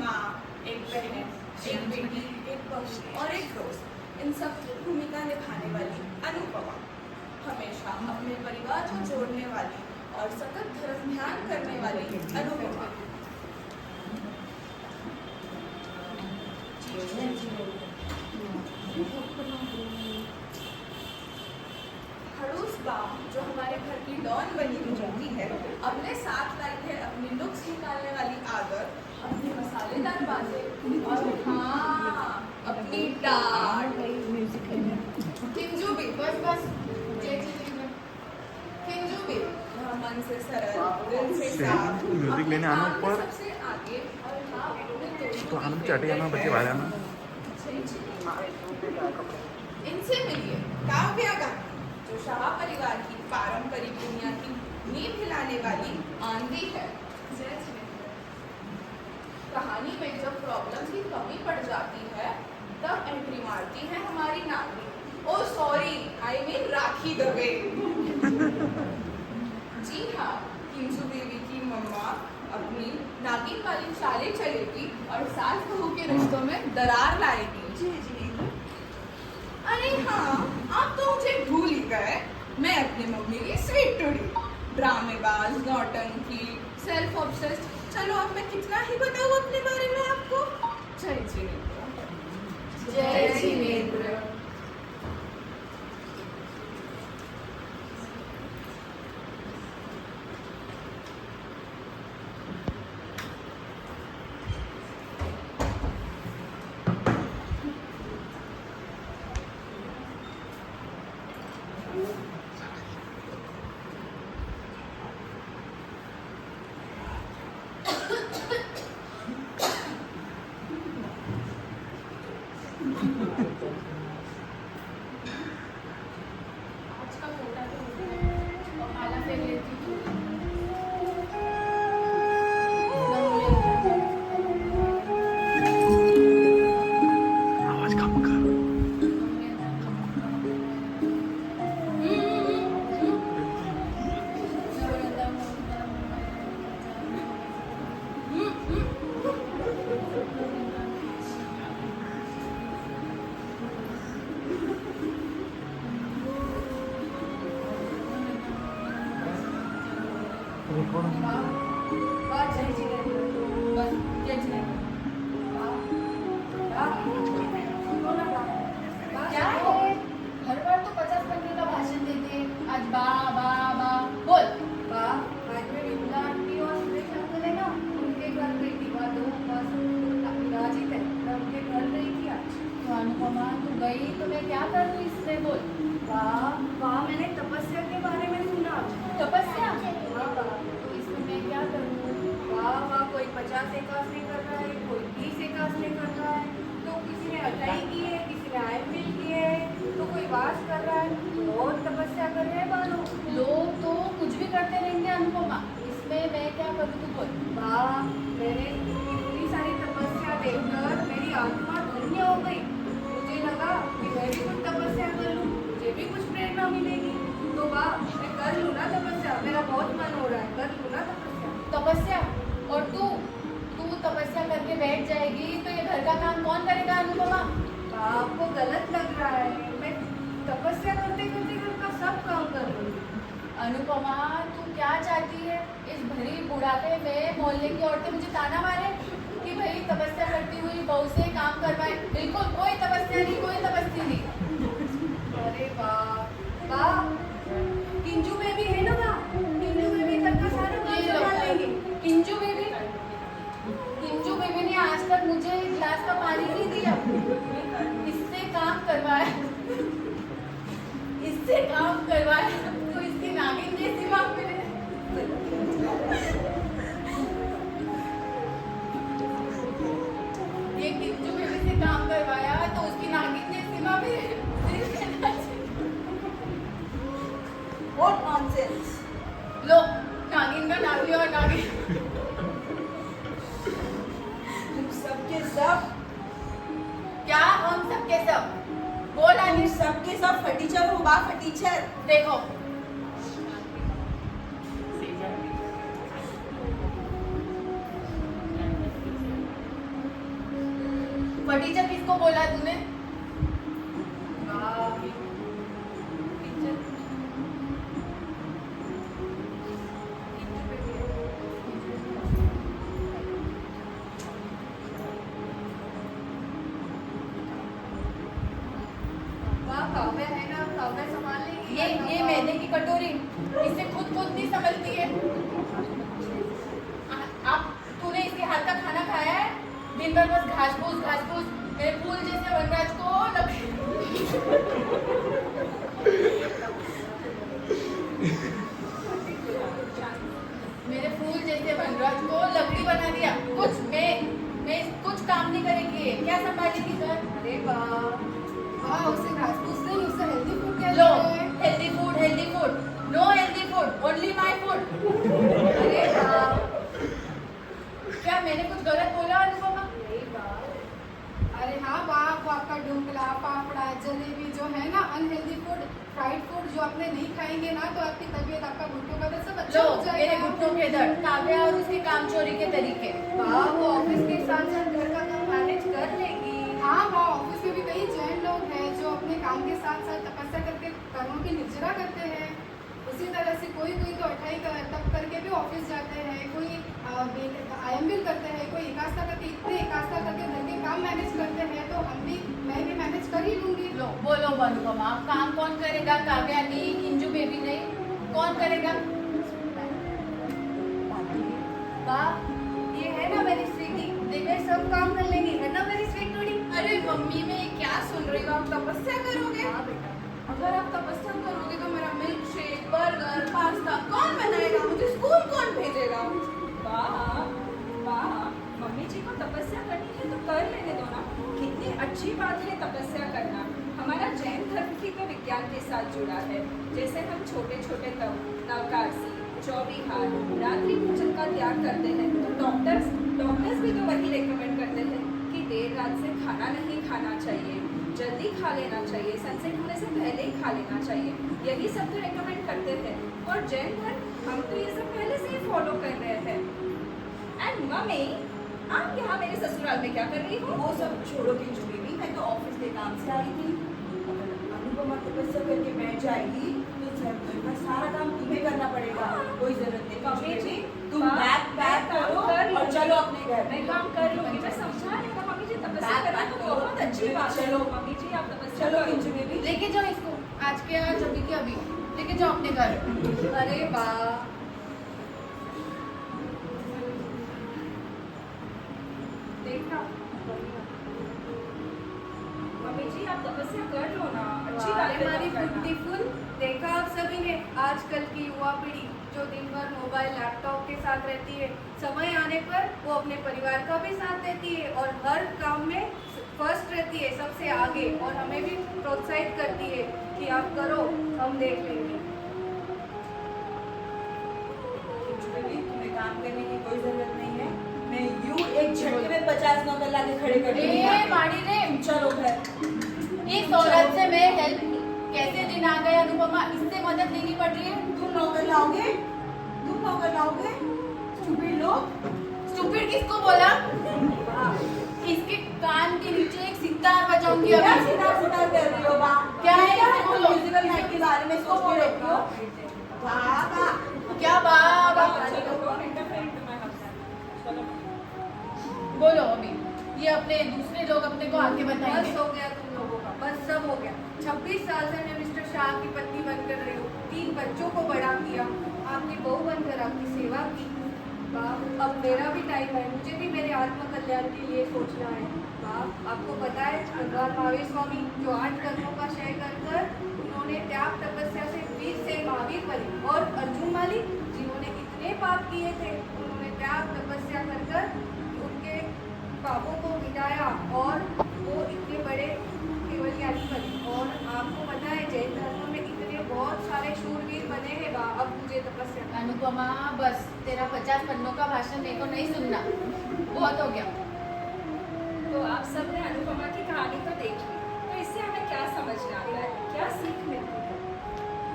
माँ, एक बहन, एक बेटी, एक बहू और एक दोस्त, इन सब की भूमिका निभाने वाली अनुपमा, हमेशा अपने परिवार को जोड़ने वाली और सतत धर्म ध्यान करने वाली अनुपमा। खड़ूस बाम जो हमारे घर की डॉन बनी होती है, अपने साथ लाई है अपनी लुक्स निकालने वाली आदत, अपनी मसालेदार बातें और हाँ अपनी डांट। किंजू भी बस किंजू भी वह मन से सरल, दिल से साफ, म्यूजिक लेने आना ऊपर सबसे आगे और हाँ अपने दोस्तों तो आना की चाटे आना बच्चे बाहर आना। इनसे मिलिए काव्या गांधी, जो शाह परिवार की पारंपरिक दुनिया की नींव हिलाने वाली आंधी है। कहानी में जब प्रॉब्लम्स की कमी पड़ जाती है, तब एंट्री मारती है हमारी नानी। ओ सॉरी, आई मीन राखी दवे। जी हाँ, किंजू देवी की मम्मा अपनी नागिन वाली चालें चलेगी और सास बहू के रिश्तों में दरार लाएगी। जी। अरे हाँ, आप तो मुझे भूल ही गए। मैं अपनी मम्मी की स्वीट टूडी, ड्रामेबाज, नौटंकी, सेल्फ ऑब्सेस्ड। चलो अब मैं कितना ही बताऊँ अपने बारे में आपको। जय जिनेंद्र। जय जिनेंद्र। गई तो मैं क्या करूँ इसमें बोल। वाह मैंने तपस्या के बारे में सुना। तपस्या? तो इसमें मैं क्या करूँ? वाह कोई 50 एकास नहीं कर रहा है, कोई 30 एकास नहीं कर रहा है, तो किसी ने 28 की है, किसी ने आयमिल की है, तो कोई वास कर रहा है। बहुत तपस्या कर रहे हैं बालो। लोग तो कुछ भी करते रहेंगे अनुपमा, इसमें मैं क्या करूँ तू बोल। वाह मैंने इतनी सारी तपस्या देखकर मेरी आत्मा धन्य हो गई। मुझे लगा कि मैं भी कुछ तपस्या कर लूँ, मुझे भी कुछ प्रेरणा मिलेगी। तो वाह मैं कर लूँ ना तपस्या, मेरा बहुत मन हो रहा है, कर लूँ ना तपस्या। तपस्या? और तू तपस्या करके बैठ जाएगी तो ये घर का काम कौन करेगा अनुपमा? आपको गलत लग रहा है, मैं तपस्या करते करते घर का सब काम कर रही हूँ। अनुपमा तू क्या चाहती है? इस भरी बुढ़ापे में मोहल्ले की औरतें मुझे ताना मारे कि भाई तपस्या करती हुई बहू से काम करवाए? बिल्कुल कोई तपस्या नहीं, कोई तपस्या नहीं। अरे वाह किंजू बेबी है ना, वाह किंजू बेबी घर का सारा काम संभाल लेंगे। किंजू बेबी ने आज तक मुझे एक गिलास का पानी नहीं दिया, इससे काम करवाया तो इसकी नागिन जैसी बात मिले। ये किंजू बेबी से काम करवाया तो उसकी नागिन जैसी बात मिले। What nonsense! लो नागिन का नागी और नागिन तुम सबके सब क्या? हम सबके सब बोल आगे। तुम सबके सब फटीचर हो बा फटीचर। देखो फटीचर किसको बोला तूने? वाह, किचन पे भी है। वाह, काव्य है ना, काव्य संभाल लेगी। ये मैदे की कटोरी इसे खुद नहीं संभलती है। आप तूने इसके हाथ का खाना खाया है? दिन भर बस घास फूस मेरे फूल जैसे वनराज को मेरे फूल जैसे वनराज को लकड़ी बना दिया। कुछ मैं कुछ काम नहीं करेगी, क्या संभालेगी सर? अरे वाह, उसे घास फूस नहीं, उसे हेल्दी फूड क्या लो, है? Healthy food, no healthy food, only my food. अरे वाह, क्या मैंने कुछ गलत बोला अनुपमा? नहीं वाह। अरे हाँ वाह, वो आपका ढोकला, पापड़ा, जलेबी जो है ना अनहेल्दी फूड, फ्राइड फूड जो आपने नहीं खाएंगे ना तो आपकी तबीयत, आपका घुटनों का दर्द सब अच्छा लो, हो मेरे जाएगा। घुटनों के दर्द, काव्या और उसके काम चोरी के तरीके। वाह, वो ऑफिस के साथ साथ घर का काम मैनेज कर लेगी। हाँ वाह, ऑफिस में भी कई जैन लोग हैं जो अपने काम के साथ साथ तपस्या करके कर्मों की निर्जरा करते हैं। उसी तरह से कोई तो अठाई तप करके भी ऑफिस जाते हैं, कोई आयम्बिल करते हैं, कोई एकास्ता करके, इतने एकास्ता करके घर के काम मैनेज करते हैं, तो मैं भी मैनेज कर ही लूंगी। लो, बोलो अनुपमा, काम कौन करेगा? काव्या नहीं, किंजू बेबी नहीं, कौन करेगा? वाह, ये है ना मेरी स्वीटी, देखो सब काम कर लेंगी, है ना मेरी स्वीटूडी। अरे मम्मी, मैं ये क्या सुन रही हूँ? आप तपस्या करोगे? हाँ बेटा, अगर आप तपस्या करोगे तो मेरा मिल्क शेक, बर्गर, पास्ता कौन बनाएगा? मुझे स्कूल कौन भेजेगा? वाह वाह, मम्मी जी को तपस्या करनी है तो कर लेने दो ना। कितनी अच्छी बात है तपस्या करना। हमारा जैन धर्म भी तो विज्ञान के साथ जुड़ा है। जैसे हम छोटे छोटे तप, नवकाशी, चौबीहार, रात्रि भोजन का त्याग करते हैं, तो डॉक्टर्स भी तो वही रेकमेंड करते हैं कि देर रात से खाना नहीं खाना चाहिए, जल्दी खा लेना चाहिए, सनसेट होने से पहले ही खा लेना चाहिए। यही सब तो रेकमेंड करते थे। और जैन धर्म, हम तो ये सब पहले से ही फॉलो कर रहे हैं। एंड मम्मी, आप यहाँ मेरे ससुराल में क्या कर रही हो? वो सब छोड़ो किंजू बेबी, मैं तो ऑफिस के काम से आई थी। अगर अनुपमा तपस्या करके बैठ जाएगी तो घर का सारा काम तुम्हें करना पड़ेगा। कोई जरूरत नहीं मम्मी किंजू जी, बेबी, तुम मैं बैग पैक काम करो कर और लूंगी। चलो अपने घर। मैं काम कर लूंगी, मैं समझा रही हूँ मम्मी जी, तपस्या बैग करना पैक तो करो। बहुत अच्छी बात है। चलो। मम्मी जी, आप तपस्या चलो करो। किंजू बेबी, लेके जाओ इसको, आज के आज, अभी के अभी लेके जाओ अपने घर। अरे वाह, देखना मम्मी जी, आप तपस्या कर लो ना। अच्छी वाह, बात है हमारी तप करना। ब्यूटीफुल। देखा आप सभी ने, आजकल की युवा पीढ़ी जो दिन भर मोबाइल लैपटॉप के साथ रहती है, समय आने पर वो अपने परिवार का भी साथ देती है और हर काम में फर्स्ट रहती है, सबसे आगे, और हमें भी प्रोत्साहित करती है कि आप करो, हम देख लेंगे। किंजू बेबी, तुम्हें काम करने की कोई जरूरत नहीं है। मैं यूं एक झटके में 50 नौकर लाके खड़े कर दूंगी यहाँ पे। माड़ी रे, चलो घर। इस औरत से मैं हेल्प कैसे दिन आ गए अनुपमा? इससे मदद लेनी पड़ रही है। तुम नौकर लाओगे? तुम नौकर लाओगे? स्टूपिड लोग। स्टूपिड किसको बोला? इसके कान के नीचे एक सितार बजाऊंगी क्या अभी। सितार कर रही हो बा? क्या है इसको बोलो? म्यूजिकल नाइट के बारे में सोच के रखी हो? बाबा, क्या बाबा? चलो, don't interfere into my husband. चलो। बोलो अभी, ये अपने दूसरे लोग अपने को आगे बताएंगे। बस हो गया तुम लोगों का, बस सब हो गया। 26 साल से मैं मिस्टर शाह की पत्नी बनकर रही हूँ, 3 बच्चों को बड़ा किया, आपकी बहू बनकर आपकी सेवा की। बाप, अब मेरा भी टाइम है, मुझे भी मेरे आत्म कल्याण के लिए सोचना है। बाप, आपको पता है भगवान महावीर स्वामी जो 8 कर्मों का क्षय कर उन्होंने त्याग तपस्या से वीर से महावीर बने, और अर्जुन माली जिन्होंने इतने पाप किए थे, उन्होंने त्याग तपस्या कर उनके पापों को मिटाया और वो इतने बड़े केवल ज्ञानी बने। और आपको पता है जैन धर्म में इतने बहुत सारे शूरवीर बने हैं। अब मुझे तपस्या करनी है। अनुपमा, बस तेरा 50 पन्नों का भाषण मेरे को नहीं सुनना, बहुत हो गया। तो आप सबने अनुपमा की कहानी तो देख ली, तो इससे हमें क्या समझ में आता है? क्या सीख मिलती है?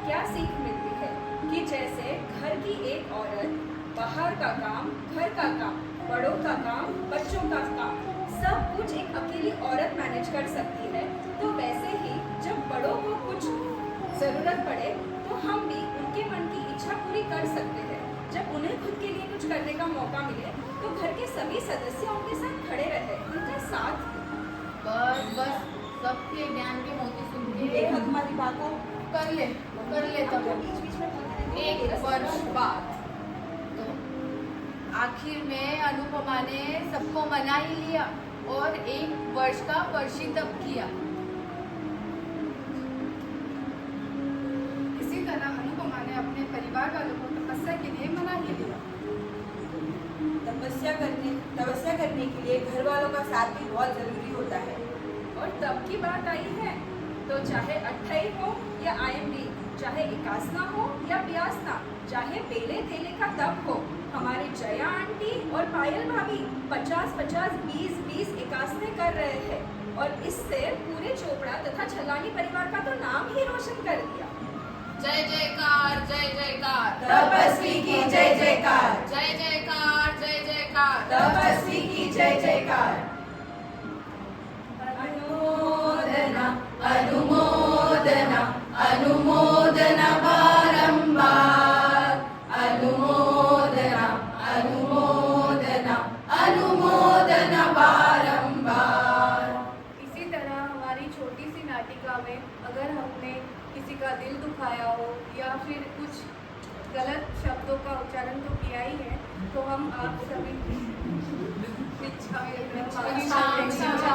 क्या सीख मिलती है कि जैसे घर की एक औरत बाहर का काम, घर का काम, बड़ों का काम, बच्चों का काम सब कुछ एक अकेली औरत मैनेज कर सकती है, तो वैसे ही जब बड़ों को कुछ ज़रूरत पड़े तो हम भी उनके मन की इच्छा पूरी कर सकते हैं। जब उन्हें खुद के लिए कुछ करने का मौका मिले तो घर के सभी सदस्य उनके साथ खड़े रहे, उनका साथ दें। बस सबके ज्ञान के मोती सुन के देखा तुम्हारी बात को। कर ले तब बीच में बोलते रहते हो। एक वर्ष बाद तो आखिर में अनुपमा ने सबको मना ही लिया और 1 वर्ष का वर्षितप किया। इसी तरह अनुपमा ने अपने परिवार वालों को तपस्या के लिए मना ही लिया। तपस्या करने के लिए घर वालों का साथ भी बहुत जरूरी होता है। और तब की बात आई है तो चाहे अट्ठाई हो या आयम्बी, चाहे एकासना हो या प्यासना, चाहे बेले तेले का तप हो, हमारी जया आंटी और पायल भाभी 50-50, 20-20 एकासने कर रहे हैं और इससे पूरे चोपड़ा तथा छलानी परिवार का तो नाम ही रोशन कर दिया। जय जयकार जय जयकार तपस्वी की जय जयकार। जय जयकार जय जयकार तपस्वी की जय जयकार। अनुमोदना अनुमोदना अनुमोदना बारंबार अनुमोदना अनुमोदना अनुमोदना बारंबार। इसी तरह हमारी छोटी सी नाटिका में अगर हमने किसी का दिल दुखाया हो या फिर कुछ गलत शब्दों का उच्चारण तो किया ही है, तो हम आप सभी क्षमा